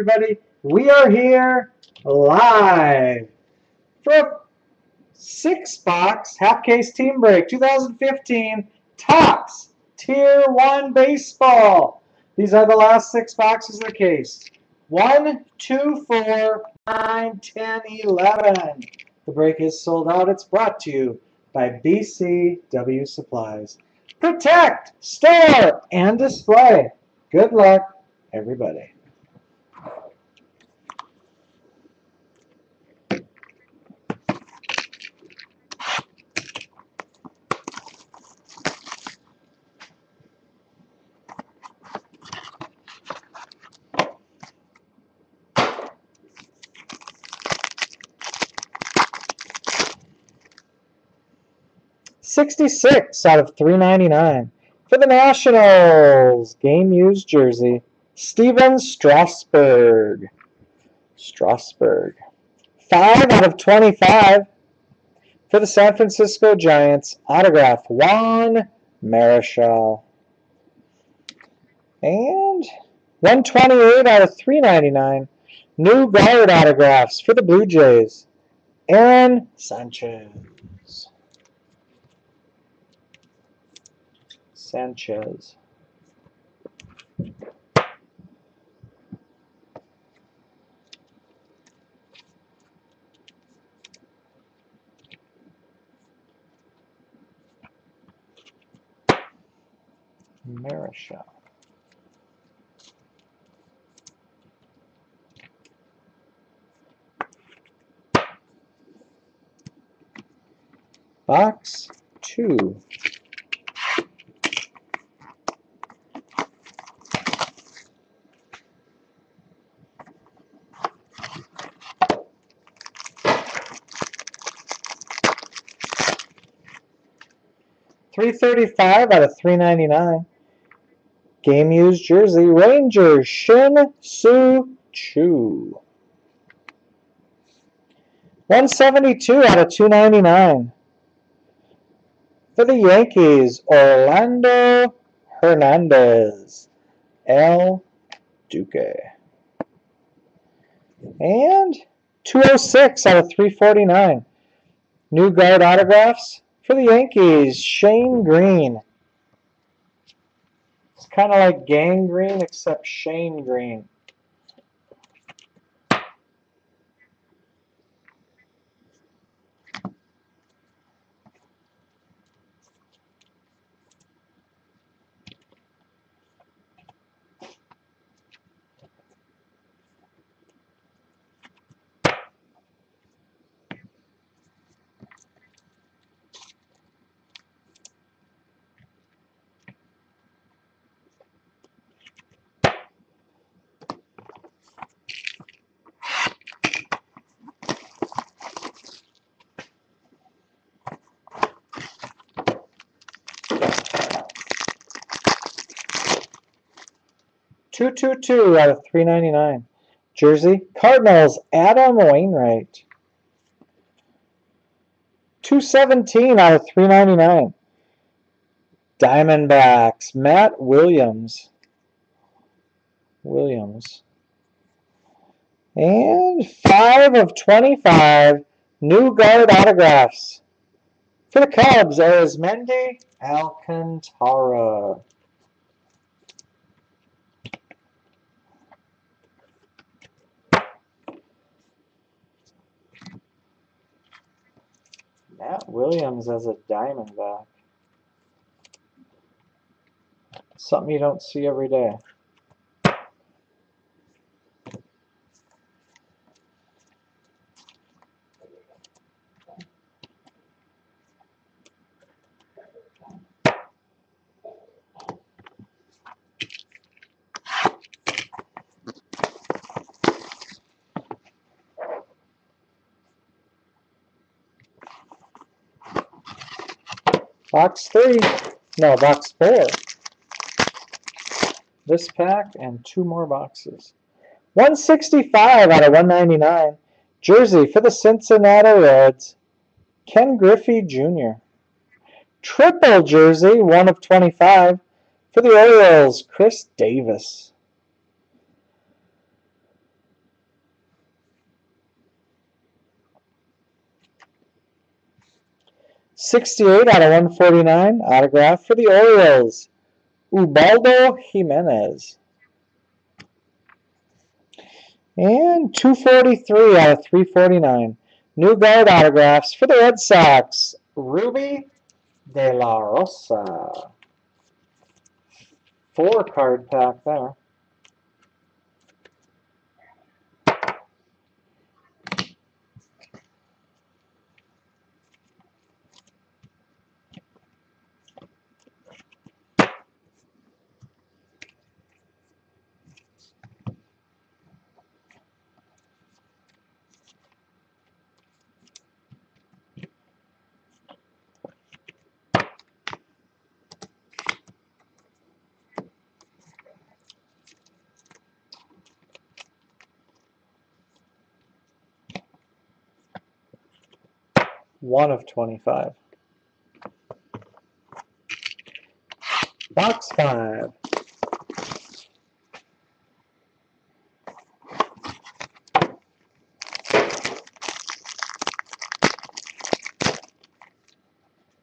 everybody. We are here live for a 6-box half-case team break 2015 Topps Tier 1 Baseball. These are the last 6 boxes of the case. 1, 2, 4, 9, 10, 11. The break is sold out. It's brought to you by BCW Supplies. Protect, store, and display. Good luck, everybody. $66 out of $3.99 for the Nationals. Game used jersey, Steven Strasburg. 5 out of 25 for the San Francisco Giants. Autograph, Juan Marichal. And 128 out of 399. New guard autographs for the Blue Jays. Aaron Sanchez. Marichal. Box 2. $335 out of $399. Game used jersey, Rangers, Shin-Soo Choo. 172 out of 299. For the Yankees, Orlando Hernandez, El Duque. And 206 out of 349. New guard autographs for the Yankees, Shane Green. It's kind of like Gang Green, except Shane Green. $222 out of $399. Jersey, Cardinals, Adam Wainwright. 217 out of $399. Diamondbacks, Matt Williams. And 5 of 25 new guard autographs for the Cubs, Arizmendi Alcantara. Matt Williams as a Diamondback. Something you don't see every day. Box 3. No, box 4. This pack and 2 more boxes. 165 out of 199. Jersey for the Cincinnati Reds, Ken Griffey Jr. Triple jersey, 1 of 25 for the Orioles, Chris Davis. 68 out of 149, autograph for the Orioles, Ubaldo Jimenez. And 243 out of 349, new guard autographs for the Red Sox, Ruby De La Rosa. 4-card pack there. One of 25. Box 5.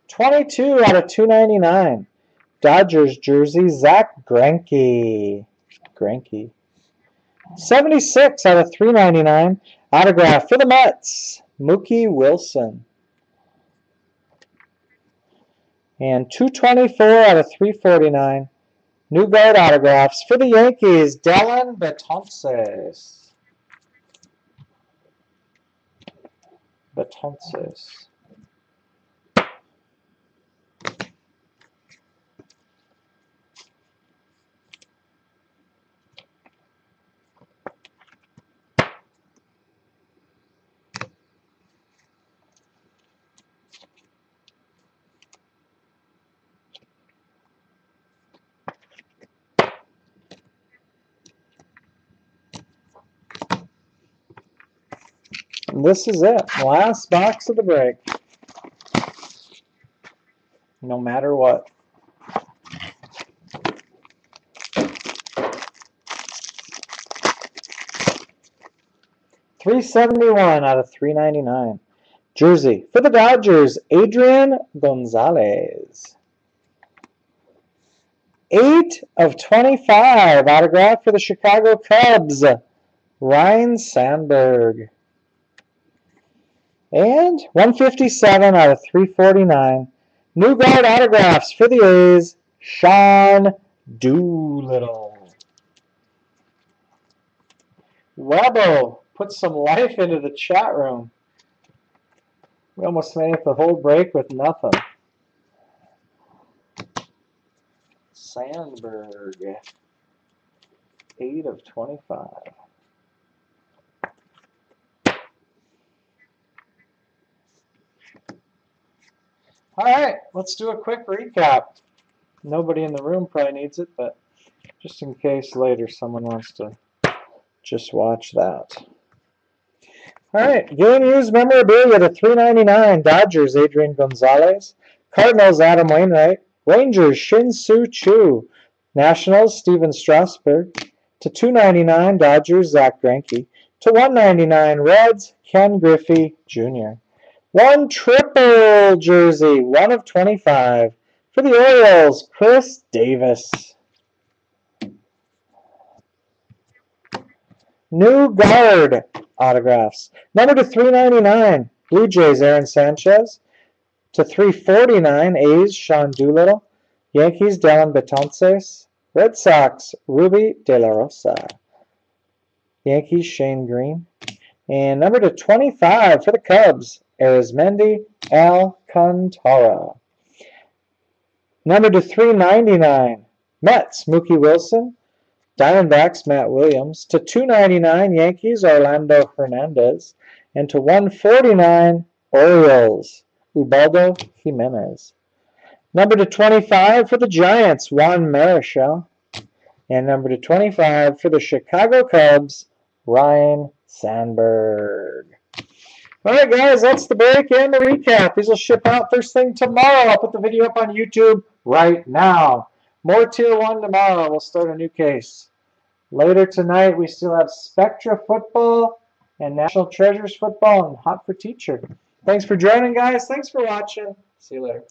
$22 out of $299. Dodgers jersey, Zach Greinke. 76 out of $399. Autograph for the Mets, Mookie Wilson. And 224 out of 349. New guard autographs for the Yankees, Dellin Betances. And this is it. Last box of the break. No matter what. $371 out of $399. Jersey for the Dodgers, Adrian Gonzalez. 8 of 25. Autograph for the Chicago Cubs, Ryne Sandberg. And 157 out of 349. New guard autographs for the A's, Sean Doolittle. Webbo put some life into the chat room. We almost made it the whole break with nothing. Sandberg, 8 of 25. All right, let's do a quick recap. Nobody in the room probably needs it, but just in case later someone wants to just watch that. All right, game used memorabilia to $3.99. Dodgers, Adrian Gonzalez. Cardinals, Adam Wainwright. Rangers, Shin-Soo Choo. Nationals, Steven Strasburg. To $2.99, Dodgers, Zach Greinke. To $1.99, Reds, Ken Griffey Jr. One triple jersey, 1 of 25. For the Orioles, Chris Davis. New guard autographs. Number to $3.99, Blue Jays, Aaron Sanchez. To $3.49, A's, Sean Doolittle. Yankees, Dellin Betances. Red Sox, Ruby De La Rosa. Yankees, Shane Green. And number to 25 for the Cubs, Arizmendi Alcantara. Number to $3.99, Mets, Mookie Wilson. Diamondbacks, Matt Williams. To $2.99, Yankees, Orlando Hernandez. And to $1.49, Orioles, Ubaldo Jimenez. Number to 25 for the Giants, Juan Marichal. And number to 25 for the Chicago Cubs, Ryne Sandberg. All right, guys, that's the break and the recap. These will ship out first thing tomorrow. I'll put the video up on YouTube right now. More Tier 1 tomorrow. We'll start a new case. Later tonight, we still have Spectra football and National Treasures football and Hot for Teacher. Thanks for joining, guys. Thanks for watching. See you later.